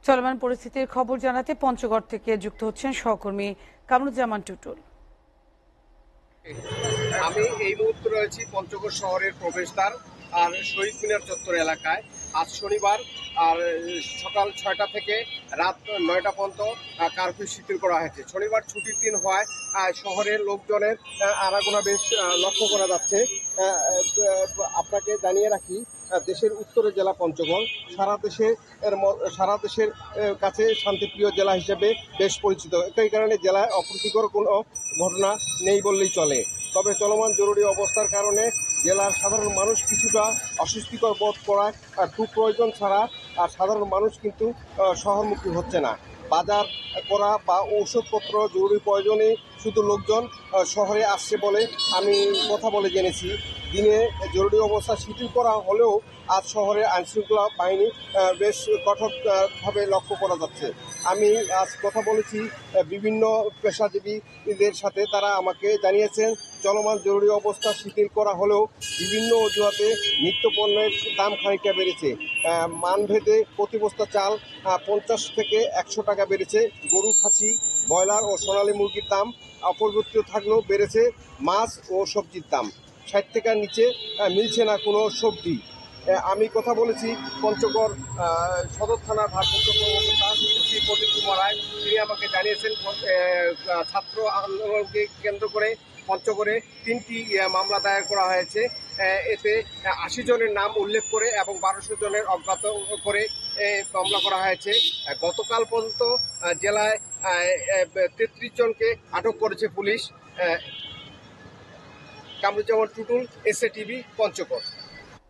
চলমান পরিস্থিতির খবর জানাতে পঞ্চগড় থেকে যুক্ত হচ্ছেন সহকর্মী কামরুজ্জামান টুটুল। আমি এই মুহূর্তে রয়েছি পঞ্চগড় শহরের প্রবেশদ্বার আর শহীদ মিনার চত্বর এলাকায়। আজ শনিবার আর সকাল 6টা থেকে রাত 9টা পর্যন্ত কারফিউ শিথিল করা হয়েছে। শনিবার ছুটির দিন হওয়ায় শহরের লোকজনের আনাগোনা বেশ লক্ষ্য করা যাচ্ছে। আপনাকে জানিয়ে রাখি, দেশের উত্তরের জেলা পঞ্চগড় সারা দেশের কাছে শান্তিপ্রিয় জেলা হিসেবে বেশ পরিচিত। এই কারণে জেলায় অপ্রীতিকর কোনো ঘটনা নেই বললেই চলে। তবে চলমান জরুরি অবস্থার কারণে জেলার সাধারণ মানুষ কিছুটা অস্বস্তিকর বোধ করায় খুব প্রয়োজন ছাড়া সাধারণ মানুষ কিন্তু শহরমুখী হচ্ছে না। বাজার করা বা ঔষধপত্র জরুরি প্রয়োজনে শুধু লোকজন শহরে আসছে বলে আমি কথা বলে জেনেছি। দিনে জরুরি অবস্থা শিথিল করা হলেও আজ শহরের আইনশৃঙ্খলা বাহিনী বেশ কঠোরভাবে লক্ষ্য করা যাচ্ছে। আমি আজ কথা বলেছি বিভিন্ন পেশাজীবীদের সাথে, তারা আমাকে জানিয়েছেন চলমান জরুরি অবস্থা শিথিল করা হলেও বিভিন্ন অজুহাতে নিত্যপণ্যের দাম খানিকটা বেড়েছে। মানভেদে প্রতি বস্তা চাল 50 থেকে 100 টাকা বেড়েছে। গরু, খাসি, ব্রয়লার ও সোনালী মুরগির দাম অপরিবর্তিত থাকলেও বেড়েছে মাছ ও সবজির দাম। 60 টাকার নিচে মিলছে না কোনো সবজি। আমি কথা বলেছি পঞ্চগড় সদর থানার ভারপ্রাপ্ত কর্মকর্তা শ্রী প্রদীপ কুমার রায়। তিনি আমাকে জানিয়েছেন ছাত্র আন্দোলনকে কেন্দ্র করে পঞ্চগড়ে 3টি মামলা দায়ের করা হয়েছে। এতে 80 জনের নাম উল্লেখ করে এবং 1200 জনের অজ্ঞাত করে মামলা করা হয়েছে। গতকাল পর্যন্ত জেলায় 33 জনকে আটক করেছে police. Kamruzzaman Tutul, SA TV, Panchagarh.